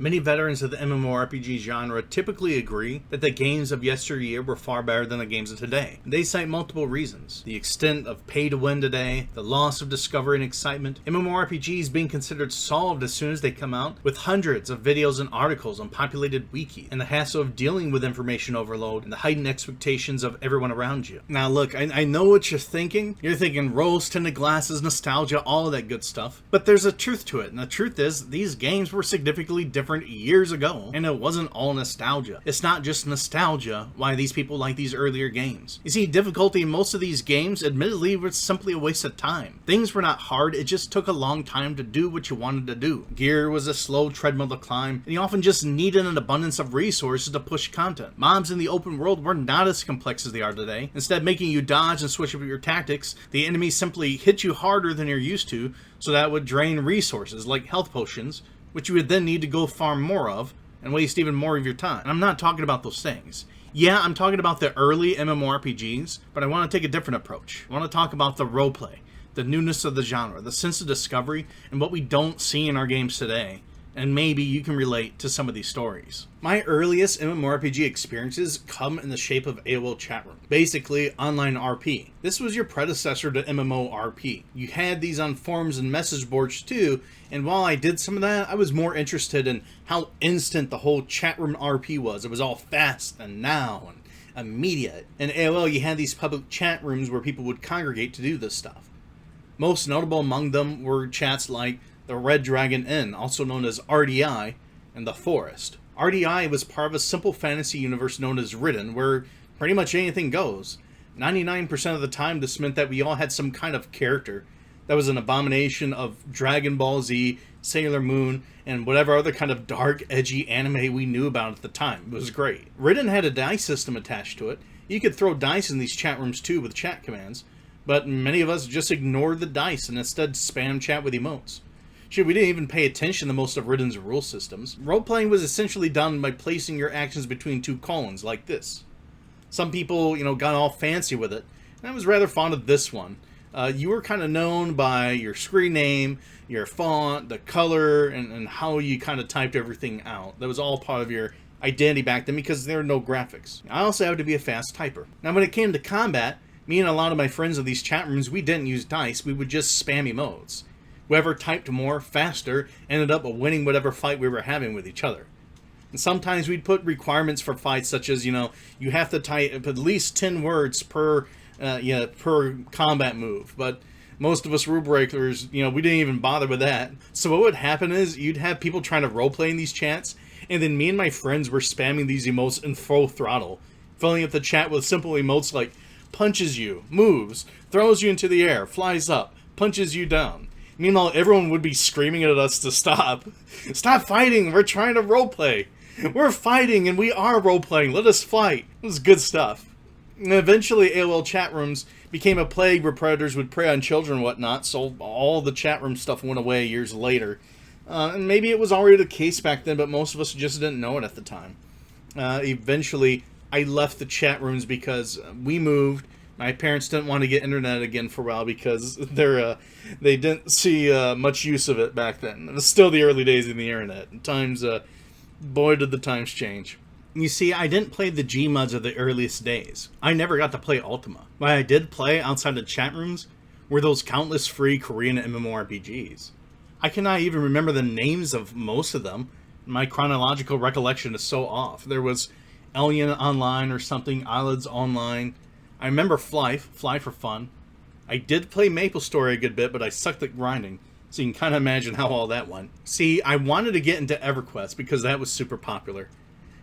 Many veterans of the MMORPG genre typically agree that the games of yesteryear were far better than the games of today. They cite multiple reasons: the extent of pay to win today, the loss of discovery and excitement, MMORPGs being considered solved as soon as they come out, with hundreds of videos and articles on populated wiki, and the hassle of dealing with information overload, and the heightened expectations of everyone around you. Now look, I know what you're thinking. You're thinking rose-tinted glasses, nostalgia, all of that good stuff. But there's a truth to it, and the truth is, these games were significantly different years ago, and it wasn't all nostalgia. It's not just nostalgia why these people like these earlier games. You see, difficulty in most of these games admittedly was simply a waste of time. Things were not hard, it just took a long time to do what you wanted to do. Gear was a slow treadmill to climb, and you often just needed an abundance of resources to push content. Mobs in the open world were not as complex as they are today. Instead of making you dodge and switch up your tactics, the enemies simply hit you harder than you're used to, so that would drain resources like health potions, which you would then need to go farm more of, and waste even more of your time. And I'm not talking about those things. Yeah, I'm talking about the early MMORPGs, but I want to take a different approach. I want to talk about the roleplay, the newness of the genre, the sense of discovery, and what we don't see in our games today. And maybe you can relate to some of these stories. My earliest MMORPG experiences come in the shape of AOL chat room. Basically, online RP. This was your predecessor to MMORP. You had these on forums and message boards too, and while I did some of that, I was more interested in how instant the whole chat room RP was. It was all fast and now and immediate. In AOL, you had these public chat rooms where people would congregate to do this stuff. Most notable among them were chats like the Red Dragon Inn, also known as RDI, and the Forest. RDI was part of a simple fantasy universe known as Written, where pretty much anything goes. 99% of the time, this meant that we all had some kind of character that was an abomination of Dragon Ball Z, Sailor Moon, and whatever other kind of dark, edgy anime we knew about at the time. It was great. Written had a dice system attached to it. You could throw dice in these chat rooms too with chat commands, but many of us just ignored the dice and instead spam chat with emotes. Shit, we didn't even pay attention to most of Ridden's rule systems. Role-playing was essentially done by placing your actions between two colons, like this. Some people, got all fancy with it, and I was rather fond of this one. You were kind of known by your screen name, your font, the color, and how you kind of typed everything out. That was all part of your identity back then because there were no graphics. I also had to be a fast typer. Now, when it came to combat, me and a lot of my friends in these chat rooms, we didn't use dice, we would just spam emotes. Whoever typed more, faster, ended up winning whatever fight we were having with each other. And sometimes we'd put requirements for fights such as, you have to type at least 10 words per combat move. But most of us rule breakers, we didn't even bother with that. So what would happen is you'd have people trying to roleplay in these chats, and then me and my friends were spamming these emotes in full throttle, filling up the chat with simple emotes like punches you, moves, throws you into the air, flies up, punches you down. Meanwhile, everyone would be screaming at us to stop. Stop fighting! We're trying to roleplay! We're fighting and we are roleplaying! Let us fight! It was good stuff. And eventually, AOL chat rooms became a plague where predators would prey on children and whatnot, so all the chat room stuff went away years later. And maybe it was already the case back then, but most of us just didn't know it at the time. Eventually, I left the chat rooms because we moved. My parents didn't want to get internet again for a while because they didn't see much use of it back then. It was still the early days of the internet. Times, boy did the times change. You see, I didn't play the Gmods of the earliest days. I never got to play Ultima. What I did play outside of chat rooms were those countless free Korean MMORPGs. I cannot even remember the names of most of them. My chronological recollection is so off. There was Alien Online or something, Eyelids Online. I remember Fly for fun. I did play MapleStory a good bit, but I sucked at grinding, so you can kind of imagine how all that went. See, I wanted to get into EverQuest because that was super popular,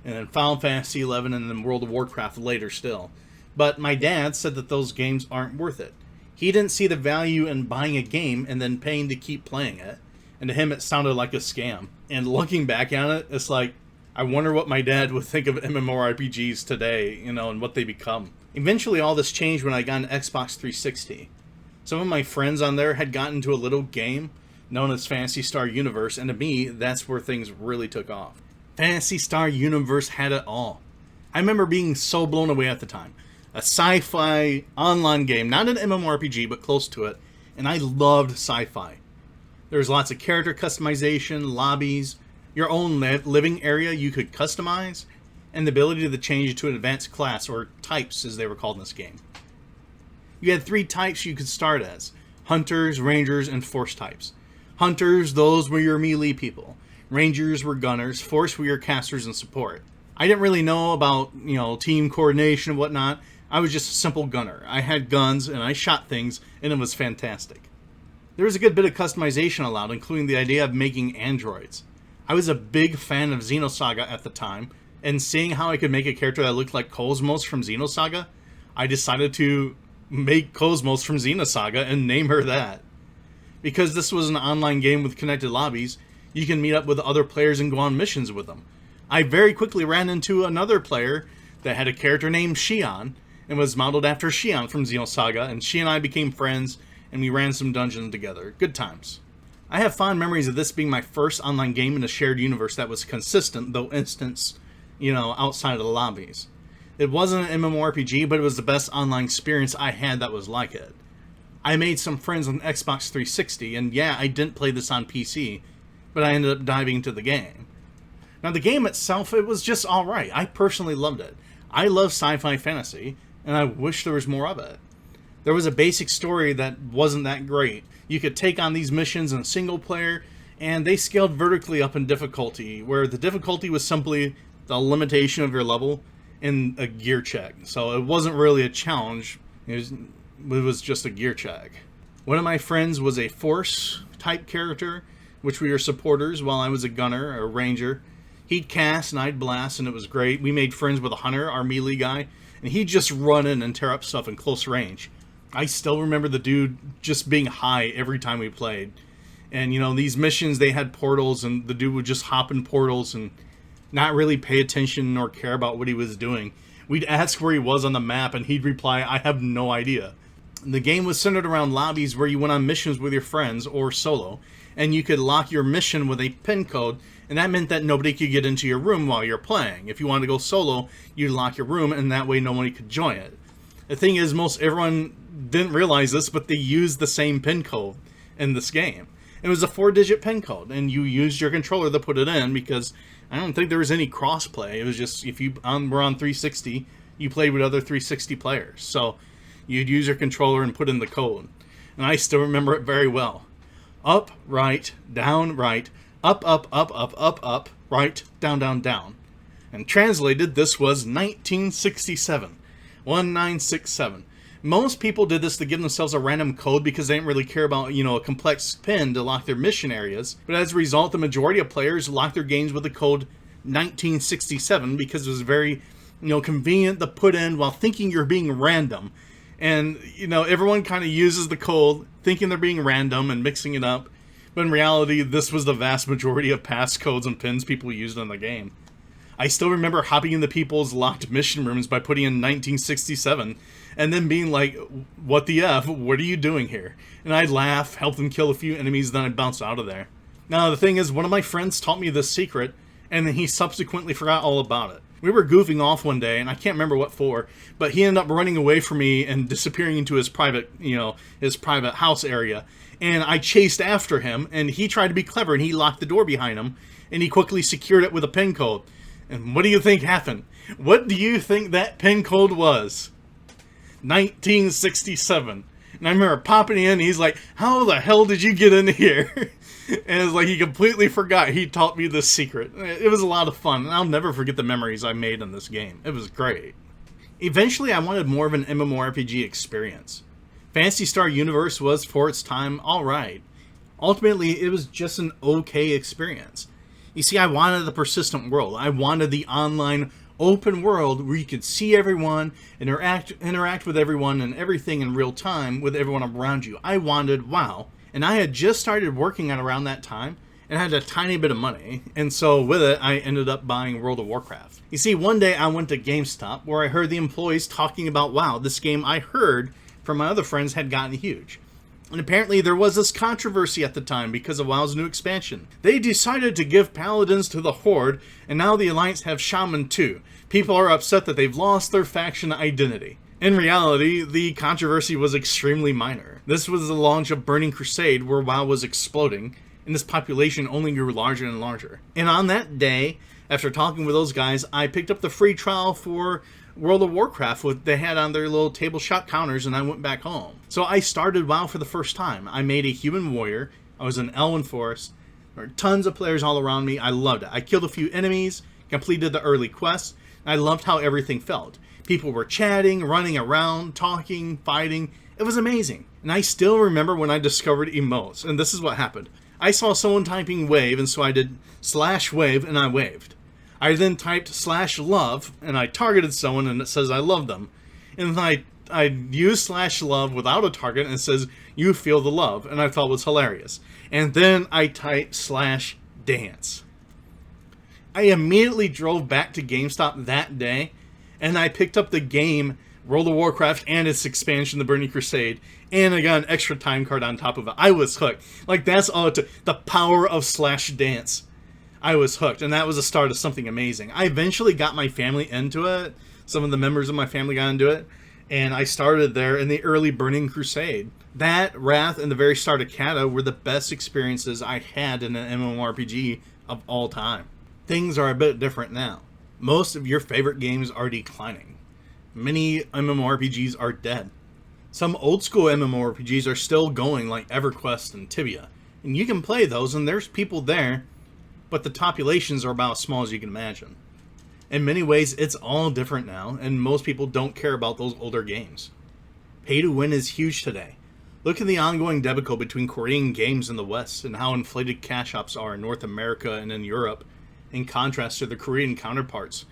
and then Final Fantasy XI and then World of Warcraft later still. But my dad said that those games aren't worth it. He didn't see the value in buying a game and then paying to keep playing it, and to him it sounded like a scam. And looking back at it, it's like, I wonder what my dad would think of MMORPGs today, and what they become. Eventually all this changed when I got an Xbox 360. Some of my friends on there had gotten into a little game known as Phantasy Star Universe, and to me, that's where things really took off. Phantasy Star Universe had it all. I remember being so blown away at the time. A sci-fi online game, not an MMORPG, but close to it, and I loved sci-fi. There was lots of character customization, lobbies, your own living area you could customize, and the ability to change it to an advanced class, or types as they were called in this game. You had 3 types you could start as: Hunters, Rangers, and Force types. Hunters, those were your melee people. Rangers were gunners. Force were your casters and support. I didn't really know about, team coordination and whatnot. I was just a simple gunner. I had guns and I shot things, and it was fantastic. There was a good bit of customization allowed, including the idea of making androids. I was a big fan of Xenosaga at the time, and seeing how I could make a character that looked like Cosmos from Xenosaga, I decided to make Cosmos from Xenosaga and name her that. Because this was an online game with connected lobbies, you can meet up with other players and go on missions with them. I very quickly ran into another player that had a character named Shion, and was modeled after Shion from Xenosaga, and she and I became friends, and we ran some dungeons together. Good times. I have fond memories of this being my first online game in a shared universe that was consistent, though instance, outside of the lobbies. It wasn't an MMORPG, but it was the best online experience I had that was like it. I made some friends on Xbox 360, and yeah, I didn't play this on PC, but I ended up diving into the game. Now, the game itself, it was just alright. I personally loved it. I love sci-fi fantasy, and I wish there was more of it. There was a basic story that wasn't that great. You could take on these missions in single player, and they scaled vertically up in difficulty, where the difficulty was simply the limitation of your level and a gear check. So it wasn't really a challenge, it was just a gear check. One of my friends was a Force type character, which we were supporters, while I was a gunner, or ranger. He'd cast and I'd blast, and it was great. We made friends with a hunter, our melee guy, and he'd just run in and tear up stuff in close range. I still remember the dude just being high every time we played. And, these missions, they had portals, and the dude would just hop in portals and not really pay attention nor care about what he was doing. We'd ask where he was on the map, and he'd reply, "I have no idea." The game was centered around lobbies where you went on missions with your friends, or solo, and you could lock your mission with a pin code, and that meant that nobody could get into your room while you're playing. If you wanted to go solo, you'd lock your room, and that way nobody could join it. The thing is, most everyone didn't realize this, but they used the same pin code in this game. It was a 4-digit pin code, and you used your controller to put it in, because I don't think there was any cross-play. It was just, if you were on 360, you played with other 360 players. So you'd use your controller and put in the code. And I still remember it very well. Up, right, down, right, up, up, up, up, up, up, right, down, down, down. And translated, this was 1967. 1967. Most people did this to give themselves a random code because they didn't really care about, a complex pin to lock their mission areas. But as a result, the majority of players locked their games with the code 1967 because it was very, convenient to put in while thinking you're being random. And, everyone kind of uses the code thinking they're being random and mixing it up. But in reality, this was the vast majority of passcodes and pins people used in the game. I still remember hopping into people's locked mission rooms by putting in 1967 and then being like, "What the F? What are you doing here?" And I'd laugh, help them kill a few enemies, then I'd bounce out of there. Now, the thing is, one of my friends taught me this secret, and then he subsequently forgot all about it. We were goofing off one day, and I can't remember what for, but he ended up running away from me and disappearing into his private, his private house area. And I chased after him, and he tried to be clever, and he locked the door behind him, and he quickly secured it with a pin code. And what do you think happened? What do you think that pin code was? 1967. And I remember popping in, and he's like, "How the hell did you get in here?" And it's like he completely forgot he taught me this secret. It was a lot of fun, and I'll never forget the memories I made in this game. It was great. Eventually, I wanted more of an MMORPG experience. Phantasy Star Universe was, for its time, alright. Ultimately, it was just an okay experience. You see, I wanted the persistent world. I wanted the online open world where you could see everyone, interact with everyone and everything in real time with everyone around you. I wanted WoW. And I had just started working at around that time and had a tiny bit of money. And so with it, I ended up buying World of Warcraft. You see, one day I went to GameStop where I heard the employees talking about WoW. This game I heard from my other friends had gotten huge. And apparently there was this controversy at the time because of WoW's new expansion. They decided to give Paladins to the Horde, and now the Alliance have Shaman too. People are upset that they've lost their faction identity. In reality, the controversy was extremely minor. This was the launch of Burning Crusade, where WoW was exploding, and this population only grew larger and larger. And on that day, after talking with those guys, I picked up the free trial for World of Warcraft what they had on their little table shot counters, and I went back home. So I started WoW for the first time. I made a human warrior. I was in Elwyn Forest. There were tons of players all around me. I loved it. I killed a few enemies, completed the early quests. I loved how everything felt. People were chatting, running around, talking, fighting. It was amazing. And I still remember when I discovered emotes, and this is what happened. I saw someone typing wave, and so I did /wave, and I waved. I then typed /love, and I targeted someone, and it says I love them. And then I used /love without a target, and it says you feel the love, and I thought it was hilarious. And then I typed /dance. I immediately drove back to GameStop that day, and I picked up the game World of Warcraft and its expansion, The Burning Crusade, and I got an extra time card on top of it. I was hooked. Like, that's all it took. The power of /dance. I was hooked, and that was the start of something amazing. I eventually got my family into it. Some of the members of my family got into it, and I started there in the early Burning Crusade. That, Wrath, and the very start of Kata were the best experiences I had in an MMORPG of all time. Things are a bit different now. Most of your favorite games are declining. Many MMORPGs are dead. Some old school MMORPGs are still going, like EverQuest and Tibia. And you can play those, and there's people there, but the populations are about as small as you can imagine. In many ways, it's all different now, and most people don't care about those older games. Pay to win is huge today. Look at the ongoing debacle between Korean games in the West and how inflated cash ops are in North America and in Europe, in contrast to the Korean counterparts.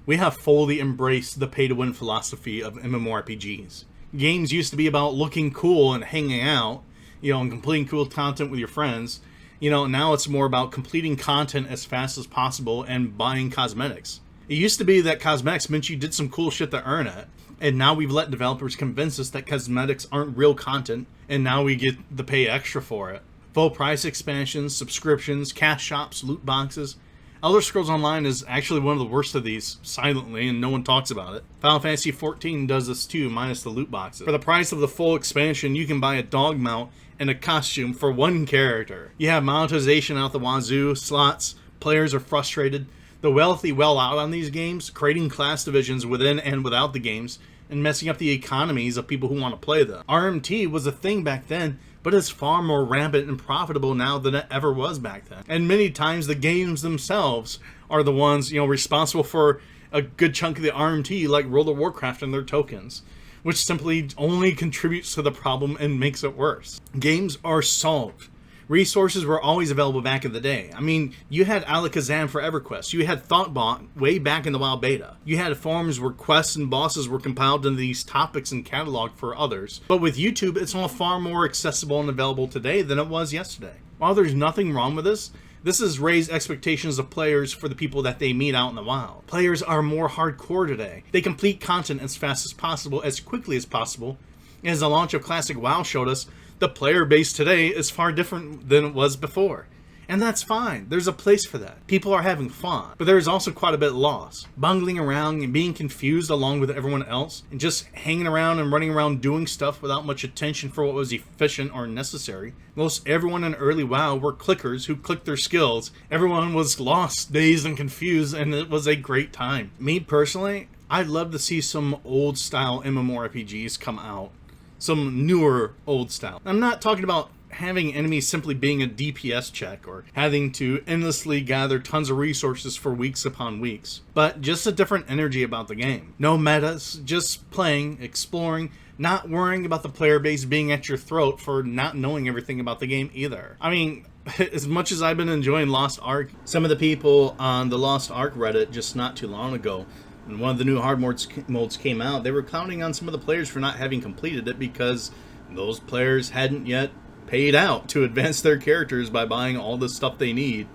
We have fully embraced the pay-to-win philosophy of MMORPGs. Games used to be about looking cool and hanging out, and completing cool content with your friends. Now it's more about completing content as fast as possible and buying cosmetics. It used to be that cosmetics meant you did some cool shit to earn it, and now we've let developers convince us that cosmetics aren't real content, and now we get the pay extra for it. Full price expansions, subscriptions, cash shops, loot boxes. Elder Scrolls Online is actually one of the worst of these, silently, and no one talks about it. Final Fantasy XIV does this too, minus the loot boxes. For the price of the full expansion, you can buy a dog mount and a costume for one character. You have monetization out the wazoo, slots, players are frustrated. The wealthy well out on these games, creating class divisions within and without the games, and messing up the economies of people who want to play them. RMT was a thing back then, but it's far more rampant and profitable now than it ever was back then. And many times the games themselves are the ones, responsible for a good chunk of the RMT, like World of Warcraft and their tokens, which simply only contributes to the problem and makes it worse. Games are solved. Resources were always available back in the day. I mean, you had Alakazam for EverQuest. You had ThoughtBot way back in the WoW beta. You had forums where quests and bosses were compiled into these topics and cataloged for others. But with YouTube, it's all far more accessible and available today than it was yesterday. While there's nothing wrong with this has raised expectations of players for the people that they meet out in the wild. Players are more hardcore today. They complete content as fast as possible, as quickly as possible. As the launch of Classic WoW showed us, the player base today is far different than it was before. And that's fine. There's a place for that. People are having fun. But there's also quite a bit lost. Bungling around and being confused along with everyone else, and just hanging around and running around doing stuff without much attention for what was efficient or necessary. Most everyone in early WoW were clickers who clicked their skills. Everyone was lost, dazed, and confused, and it was a great time. Me personally, I'd love to see some old style MMORPGs come out. Some newer old style. I'm not talking about having enemies simply being a DPS check or having to endlessly gather tons of resources for weeks upon weeks, but just a different energy about the game. No metas, just playing, exploring, not worrying about the player base being at your throat for not knowing everything about the game either. I mean, as much as I've been enjoying Lost Ark, some of the people on the Lost Ark Reddit just not too long ago, when one of the new hard modes came out, they were counting on some of the players for not having completed it because those players hadn't yet paid out to advance their characters by buying all the stuff they need.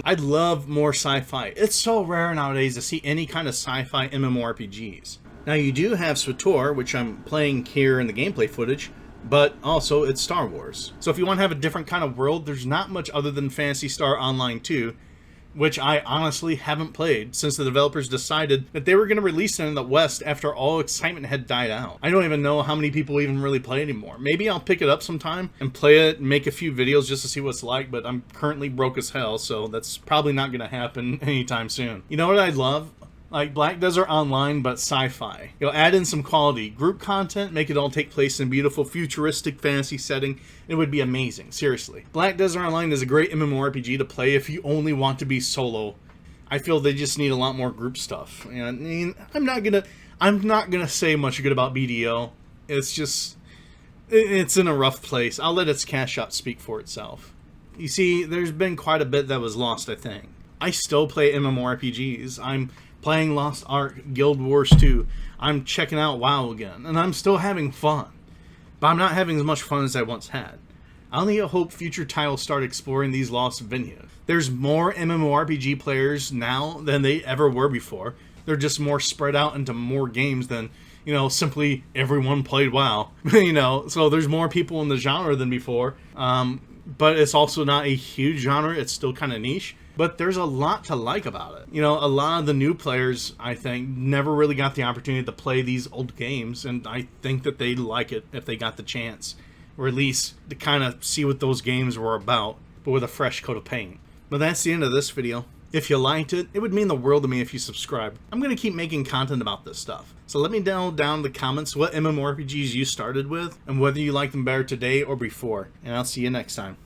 I'd love more sci-fi. It's so rare nowadays to see any kind of sci-fi MMORPGs. Now you do have SWTOR, which I'm playing here in the gameplay footage, but also it's Star Wars. So if you want to have a different kind of world, there's not much other than Phantasy Star Online 2, which I honestly haven't played since the developers decided that they were going to release it in the West after all excitement had died out. I don't even know how many people even really play anymore. Maybe I'll pick it up sometime and play it and make a few videos just to see what it's like, but I'm currently broke as hell, so that's probably not going to happen anytime soon. You know what I'd love? Like Black Desert Online, but sci-fi. Add in some quality group content, make it all take place in a beautiful futuristic fantasy setting. It would be amazing, seriously. Black Desert Online is a great MMORPG to play if you only want to be solo. I feel they just need a lot more group stuff. And I mean, I'm not gonna say much good about BDO. It's just, it's in a rough place. I'll let its cash shop speak for itself. You see, there's been quite a bit that was lost, I think. I still play MMORPGs. I'm playing Lost Ark, Guild Wars 2. I'm checking out WoW again, and I'm still having fun. But I'm not having as much fun as I once had. I only hope future titles start exploring these lost venues. There's more MMORPG players now than they ever were before. They're just more spread out into more games than, simply everyone played WoW. So there's more people in the genre than before. But it's also not a huge genre. It's still kind of niche. But there's a lot to like about it. A lot of the new players, I think, never really got the opportunity to play these old games, and I think that they'd like it if they got the chance, or at least to kind of see what those games were about, but with a fresh coat of paint. But that's the end of this video. If you liked it, it would mean the world to me if you subscribed. I'm going to keep making content about this stuff. So let me know down in the comments what MMORPGs you started with, and whether you like them better today or before. And I'll see you next time.